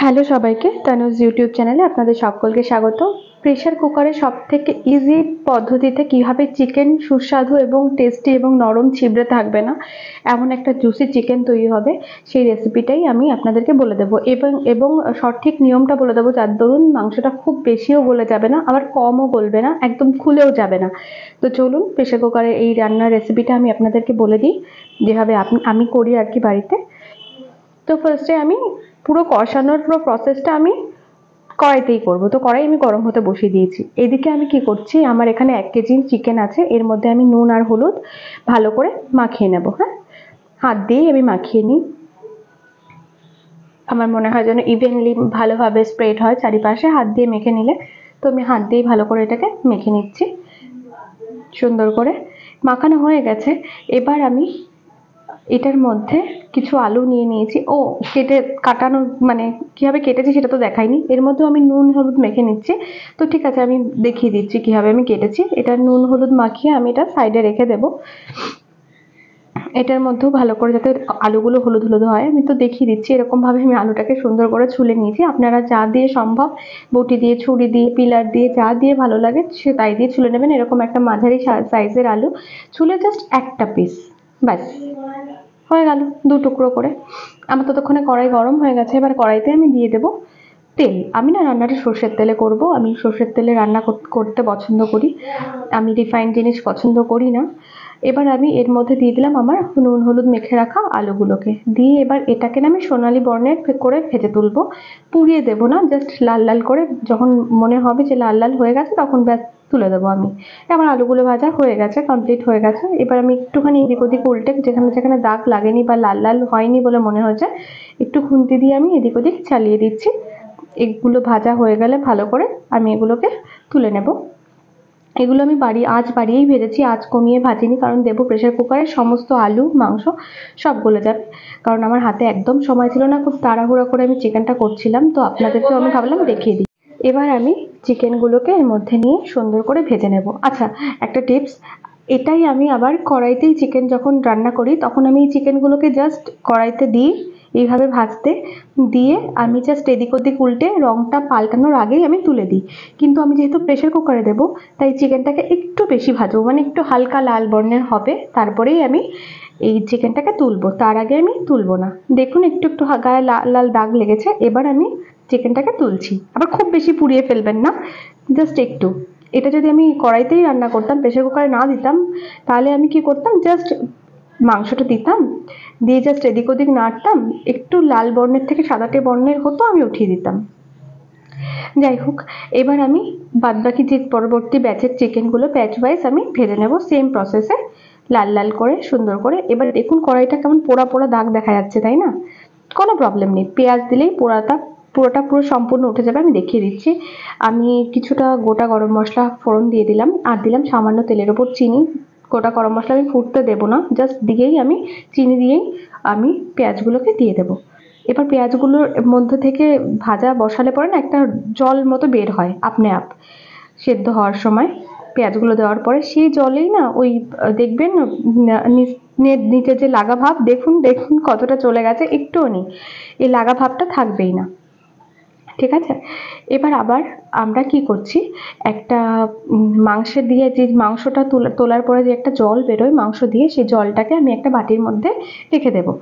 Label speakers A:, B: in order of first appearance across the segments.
A: Hello সবাইকে, Tanuj YouTube চ্যানেলে আপনাদের সকলকে স্বাগত। প্রেসার কুকারে সবথেকে ইজি পদ্ধতিতে কিভাবে চিকেন সুস্বাদু এবং টেস্টি এবং নরম ছিবড়ে থাকবে না এমন একটা জুসি চিকেন তৈরি হবে, সেই রেসিপিটাই আমি আপনাদেরকে বলে দেবো এবং সঠিক নিয়মটা বলে দেবো, যার দরুন মাংসটা খুব বেশিও গলে যাবে না, আবার কমও গলবে না, একদম খুলেও যাবে না। তো চলুন প্রেসার কুকারে এই রান্নার রেসিপিটা আমি আপনাদেরকে বলে দিই, যেভাবে আমি করি আর কি বাড়িতে। তো ফার্স্টে আমি পুরো কষানোর পুরো প্রসেসটা আমি কড়াইতেই করব। তো কড়াই আমি গরম হতে বসিয়ে দিয়েছি। এদিকে আমি কি করছি, আমার এখানে 1 কেজি চিকেন আছে, এর মধ্যে আমি নুন আর হলুদ ভালো করে মাখিয়ে নেব। হ্যাঁ, হাত দিয়েই আমি মাখিয়ে নিই। আমার মনে হয় যেন ইভেনলি ভালোভাবে স্প্রেড হয় চারিপাশে, হাত দিয়ে মেখে নিলে। তো আমি হাত দিয়েই ভালো করে এটাকে মেখে নিচ্ছি। সুন্দর করে মাখানো হয়ে গেছে। এবার আমি এটার মধ্যে কিছু আলু নিয়ে নিয়েছি। কাটানো মানে কিভাবে কেটেছি সেটা তো দেখাইনি। এর মধ্যেও আমি নুন হলুদ মেখে নিচ্ছি। তো ঠিক আছে, আমি দেখিয়ে দিচ্ছি কিভাবে আমি কেটেছি। এটা নুন হলুদ মাখিয়ে আমি এটা সাইডে রেখে দেব। এটার মধ্যেও ভালো করে যাতে আলুগুলো হলুদ হলুদ হয়, আমি তো দেখিয়ে দিচ্ছি। এরকম ভাবে আমি আলুটাকে সুন্দর করে ছুলে নিয়েছি। আপনারা যা দিয়ে সম্ভব, বটি দিয়ে, ছুরি দিয়ে, পিলার দিয়ে, যা দিয়ে ভালো লাগে সে তাই দিয়ে ছুলে নেবেন। এরকম একটা মাঝারি সাইজের আলু ছুলে জাস্ট একটা পিস, ব্যাস হয়ে গেল 2 টুকরো করে। আমার ততক্ষণে কড়াই গরম হয়ে গেছে। এবার কড়াইতে আমি দিয়ে দেব তেল। আমি না রান্নাটা সর্ষের তেলে করব। আমি সর্ষের তেলে রান্না করতে পছন্দ করি, আমি রিফাইন্ড জিনিস পছন্দ করি না। এবার আমি এর মধ্যে দিয়ে দিলাম আমার নুন হলুদ মেখে রাখা আলুগুলোকে দিয়ে, এবার এটাকে না আমি সোনালি বর্ণের করে ভেজে তুলবো। পুড়িয়ে দেবো না, জাস্ট লাল লাল করে যখন মনে হবে যে লাল লাল হয়ে গেছে তখন ব্যাস তুলে দেবো আমি। আমার আলুগুলো ভাজা হয়ে গেছে, কমপ্লিট হয়ে গেছে। এবার আমি একটুখানি এদিক ওদিক উল্টে, যেখানে যেখানে দাগ লাগেনি বা লাল লাল হয়নি বলে মনে হচ্ছে, একটু খুন্তি দিয়ে আমি এদিক ওদিক চালিয়ে দিচ্ছি। এগুলো ভাজা হয়ে গেলে ভালো করে আমি এগুলোকে তুলে নেব। এগুলো আমি আঁচ বাড়িয়েই ভেজেছি, আঁচ কমিয়ে ভাজিনি, কারণ দেবো প্রেসার কুকারে, সমস্ত আলু মাংস সব গলে যাবে। কারণ আমার হাতে একদম সময় ছিল না, খুব তাড়াহুড়া করে আমি চিকেনটা করছিলাম, তো আপনাদেরকেও আমি ভাবলাম দেখিয়ে দিই। এবার আমি চিকেনগুলোকে এর মধ্যে নিয়ে সুন্দর করে ভেজে নেব। আচ্ছা, একটা টিপস, এটাই আমি আবার কড়াইতেই চিকেন যখন রান্না করি তখন আমি এই চিকেনগুলোকে জাস্ট কড়াইতে দিই, এইভাবে ভাজতে দিয়ে আমি জাস্ট এদিক ওদিক উল্টে রঙটা পাল্টানোর আগেই আমি তুলে দিই। কিন্তু আমি যেহেতু প্রেসার কুকারে দেবো, তাই চিকেনটাকে একটু বেশি ভাজবো, মানে একটু হালকা লাল বর্ণের হবে, তারপরেই আমি এই চিকেনটাকে তুলবো। তার আগে আমি তুলবো না। দেখুন একটু একটু গায়ে লাল লাল দাগ লেগেছে। এবার আমি চিকেনটাকে তুলছি। আবার খুব বেশি পুড়িয়ে ফেলবেন না, জাস্ট একটু। এটা যদি আমি কড়াইতেই রান্না করতাম, প্রেসার কুকারে না দিতাম, তাহলে আমি কি করতাম, জাস্ট মাংসটা দিতাম, দিয়ে জাস্ট এদিক ওদিক নাড়তাম, একটু লাল বর্ণের থেকে সাদাটে বর্ণের হতো, আমি উঠিয়ে দিতাম। যাই হোক, এবার আমি বাদবাকি যে পরবর্তী ব্যাচের চিকেনগুলো ব্যাচ ওয়াইজ আমি ভেজে নেব সেম প্রসেসে, লাল লাল করে সুন্দর করে। এবার দেখুন কড়াইটা কেমন পোড়া পোড়া দাগ দেখা যাচ্ছে, তাই না? কোনো প্রবলেম নেই, পেঁয়াজ দিলেই পুরোটা সম্পূর্ণ উঠে যাবে। আমি দেখিয়ে দিচ্ছি। আমি কিছুটা গোটা গরম মশলা ফোড়ন দিয়ে দিলাম, আর দিলাম সামান্য তেলের ওপর চিনি। গোটা গরম মশলা আমি ফুটতে দেবো না, জাস্ট দিয়েই আমি চিনি দিয়েই আমি পেঁয়াজগুলোকে দিয়ে দেবো। এবার পেঁয়াজগুলোর মধ্যে থেকে ভাজা বসালে পরে না একটা জল মতো বের হয় আপনি আপ, সেদ্ধ হওয়ার সময় পেঁয়াজগুলো দেওয়ার পরে সেই জলেই না ওই দেখবেন নিচে যে লাগা ভাব, দেখুন দেখুন কতটা চলে গেছে, একটুও নেই, এই লাগা ভাবটা থাকবেই না। ঠিক আছে, এবার আবার আমরা কি করছি, একটা মাংসের দিয়ে যে মাংসটা তোলার পরে যে একটা জল বেরোয় মাংস দিয়ে, সেই জলটাকে আমি একটা বাটির মধ্যে রেখে দেবো।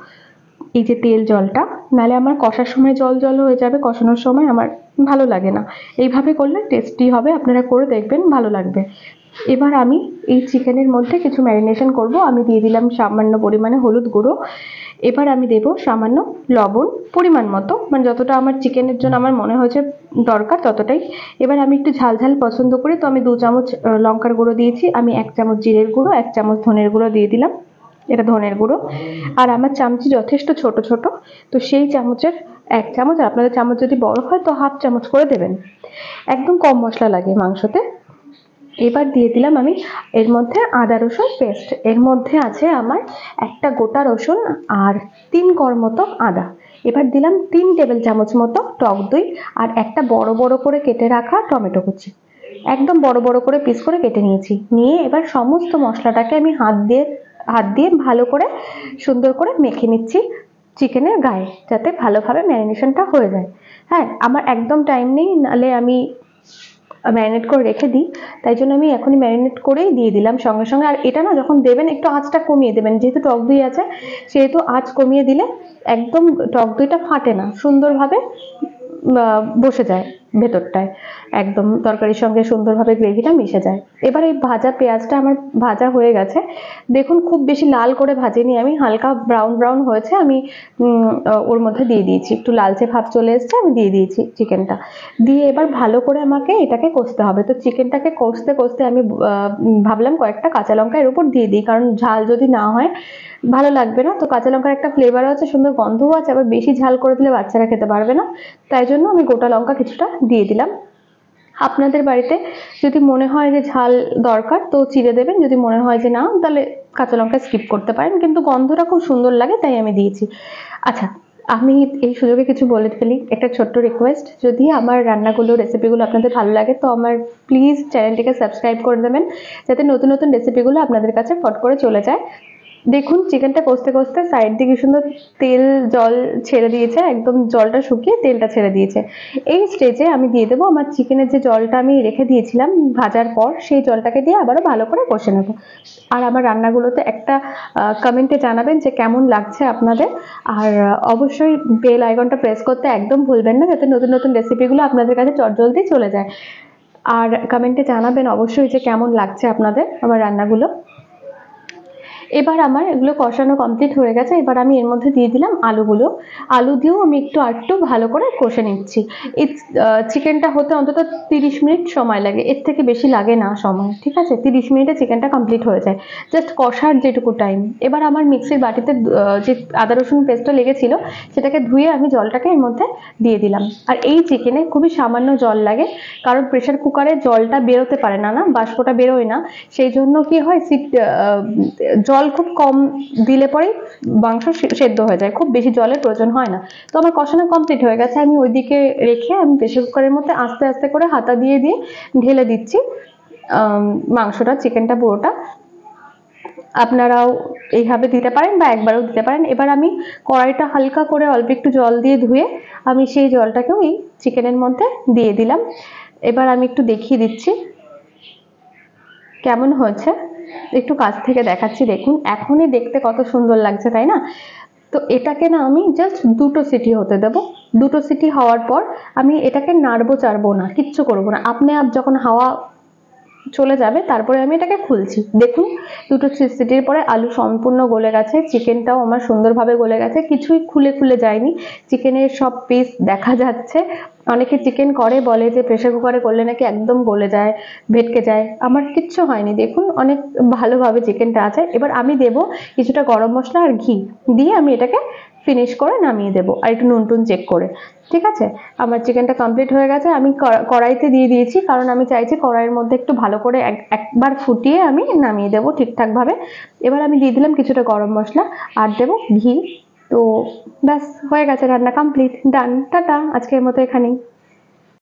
A: এই যে তেল জলটা, নাহলে আমার কষার সময় জল জল হয়ে যাবে, কষানোর সময় আমার ভালো লাগে না। এইভাবে করলে টেস্টি হবে, আপনারা করে দেখবেন, ভালো লাগবে। এবার আমি এই চিকেনের মধ্যে কিছু ম্যারিনেশন করব। আমি দিয়ে দিলাম সামান্য পরিমাণে হলুদ গুঁড়ো। এবার আমি দেব সামান্য লবণ, পরিমাণ মতো, মানে যতটা আমার চিকেনের জন্য আমার মনে হয়েছে দরকার ততটাই। এবার আমি একটু ঝাল ঝাল পছন্দ করি, তো আমি 2 চামচ লঙ্কার গুঁড়ো দিয়েছি, আমি 1 চামচ জিরের গুঁড়ো, 1 চামচ ধনের গুঁড়ো দিয়ে দিলাম, এটা ধনের গুঁড়ো। আর আমার চামচি যথেষ্ট ছোট ছোট, তো সেই চামচের 1 চামচ, আর আপনাদের চামচ যদি বড় হয় তো হাফ চামচ করে দেবেন। একদম কম মশলা লাগে মাংসতে। এবার দিয়ে দিলাম আমি এর মধ্যে আদা রসুন পেস্ট। এর মধ্যে আছে আমার একটা গোটা রসুন আর 3 কোয়া মতো আদা। এবার দিলাম 3 টেবিল চামচ মতো টক দই, আর একটা বড় বড় করে কেটে রাখা টমেটো কুচি, একদম বড় বড় করে পিস করে কেটে নিয়েছি। নিয়ে এবার সমস্ত মশলাটাকে আমি হাত দিয়ে ভালো করে সুন্দর করে মেখে নিচ্ছি, চিকেনের গায়ে, যাতে ভালোভাবে ম্যারিনেশনটা হয়ে যায়। হ্যাঁ, আমার একদম টাইম নেই, নাহলে আমি ম্যারিনেট করে রেখে দিই, তাই জন্য আমি এখনই ম্যারিনেট করেই দিয়ে দিলাম সঙ্গে সঙ্গে। আর এটা না যখন দেবেন একটু আঁচটা কমিয়ে দেবেন, যেহেতু টক দই আছে সেহেতু আঁচ কমিয়ে দিলে একদম টক দইটা ফাটে না, সুন্দরভাবে বসে যায় ভেতরটায়, একদম তরকারির সঙ্গে সুন্দরভাবে গ্রেভিটা মিশে যায়। এবার এই ভাজা পেঁয়াজটা আমার ভাজা হয়ে গেছে, দেখুন খুব বেশি লাল করে ভাজিনি আমি, হালকা ব্রাউন ব্রাউন হয়েছে, আমি ওর মধ্যে দিয়ে দিয়েছি, একটু লালচে ভাব চলে এসছে, আমি দিয়ে দিয়েছি চিকেনটা। দিয়ে এবার ভালো করে আমাকে এটাকে কষতে হবে। তো চিকেনটাকে কষতে কষতে আমি ভাবলাম কয়েকটা কাঁচা লঙ্কা এর উপর দিয়ে দিই, কারণ ঝাল যদি না হয় ভালো লাগবে না। তো কাঁচা লঙ্কার একটা ফ্লেভারও আছে, সুন্দর গন্ধও আছে, আবার বেশি ঝাল করে দিলে বাচ্চারা খেতে পারবে না, তাই জন্য আমি গোটা লঙ্কা কিছুটা দিয়ে দিলাম। আপনাদের বাড়িতে যদি মনে হয় যে ঝাল দরকার তো চিড়ে দেবেন, যদি মনে হয় যে না তাহলে কাঁচা লঙ্কা স্কিপ করতে পারেন, কিন্তু গন্ধটা খুব সুন্দর লাগে তাই আমি দিয়েছি। আচ্ছা, আমি এই সুযোগে কিছু বলে ফেলি, একটা ছোট্ট রিকোয়েস্ট, যদি আমার রান্নাগুলো রেসিপিগুলো আপনাদের ভালো লাগে তো আমার প্লিজ চ্যানেলটিকে সাবস্ক্রাইব করে দেবেন, যাতে নতুন নতুন রেসিপিগুলো আপনাদের কাছে ফট করে চলে যায়। দেখুন চিকেনটা কষতে কষতে সাইড দিকে সুন্দর তেল জল ছেড়ে দিয়েছে, একদম জলটা শুকিয়ে তেলটা ছেড়ে দিয়েছে। এই স্টেজে আমি দিয়ে দেবো আমার চিকেনের যে জলটা আমি রেখে দিয়েছিলাম ভাজার পর, সেই জলটাকে দিয়ে আবারও ভালো করে কষে নেব। আর আমার রান্নাগুলোতে একটা কমেন্টে জানাবেন যে কেমন লাগছে আপনাদের, আর অবশ্যই বেল আইকনটা প্রেস করতে একদম ভুলবেন না, যাতে নতুন নতুন রেসিপিগুলো আপনাদের কাছে চটজলদি চলে যায়। আর কমেন্টে জানাবেন অবশ্যই যে কেমন লাগছে আপনাদের আমার রান্নাগুলো। এবার আমার এগুলো কষানো কমপ্লিট হয়ে গেছে, এবার আমি এর মধ্যে দিয়ে দিলাম আলুগুলো। আলু দিয়েও আমি একটু ভালো করে কষে নিচ্ছি। এই চিকেনটা হতে অন্তত 30 মিনিট সময় লাগে, এর থেকে বেশি লাগে না সময়, ঠিক আছে? 30 মিনিটে চিকেনটা কমপ্লিট হয়ে যায়, জাস্ট কষার যেটুকু টাইম। এবার আমার মিক্সির বাটিতে যে আদা রসুন পেস্টটা লেগেছিল সেটাকে ধুয়ে আমি জলটাকে এর মধ্যে দিয়ে দিলাম। আর এই চিকেনে খুবই সামান্য জল লাগে, কারণ প্রেশার কুকারে জলটা বেরোতে পারে না, বাষ্পটা বেরোয় না, সেই জন্য কি হয় জল খুব কম দিলে পরেই মাংস সেদ্ধ হয়ে যায়, খুব বেশি জলের প্রয়োজন হয় না। তো আমার কষানো কমপ্লিট হয়ে গেছে, আমি ওইদিকে রেখে আমি প্রেসার কুকারের মধ্যে আস্তে আস্তে করে হাতা দিয়ে দিয়ে ঢেলে দিচ্ছি মাংসটা, চিকেনটা পুরোটা। আপনারাও এইভাবে দিতে পারেন বা একবারও দিতে পারেন। এবার আমি কড়াইটা হালকা করে অল্প একটু জল দিয়ে ধুয়ে আমি সেই জলটাকেও এই চিকেনের মধ্যে দিয়ে দিলাম। এবার আমি একটু দেখিয়ে দিচ্ছি কেমন হয়েছে, একটু কাছ থেকে দেখাচ্ছি, দেখুন এখনই দেখতে কত সুন্দর লাগছে, তাই না? তো এটাকে না আমি জাস্ট 2টো সিটি হতে দেবো। 2টো সিটি হওয়ার পর আমি এটাকে নাড়বো চাড়বো না, কিচ্ছু করবো না, আপনি যখন হাওয়া চলে যাবে তারপরে আমি এটাকে খুলছি। দেখুন 2টো সিটির পরে আলু সম্পূর্ণ গলে গেছে, চিকেনটাও আমার সুন্দরভাবে গলে গেছে, কিছুই খুলে খুলে যায়নি, চিকেনের সব পিস দেখা যাচ্ছে। অনেকে চিকেন করে বলে যে প্রেসার কুকারে করলে নাকি একদম গলে যায়, ভেটকে যায়, আমার কিচ্ছু হয়নি, দেখুন অনেক ভালোভাবে চিকেনটা আছে। এবার আমি দেব কিছুটা গরম মশলা আর ঘি দিয়ে আমি এটাকে ফিনিশ করে নামিয়ে দেবো, আর একটু নুন টুন চেক করে। ঠিক আছে, আমার চিকেনটা কমপ্লিট হয়ে গেছে, আমি কড়াইতে দিয়ে দিয়েছি, কারণ আমি চাইছি কড়াইয়ের মধ্যে একটু ভালো করে একবার ফুটিয়ে আমি নামিয়ে দেবো ঠিকঠাকভাবে। এবার আমি দিয়ে দিলাম কিছুটা গরম মশলা আর দেবো ঘি। তো ব্যাস হয়ে গেছে, রান্না কমপ্লিট, ডান, টাটা, আজকের মতো এখানেই।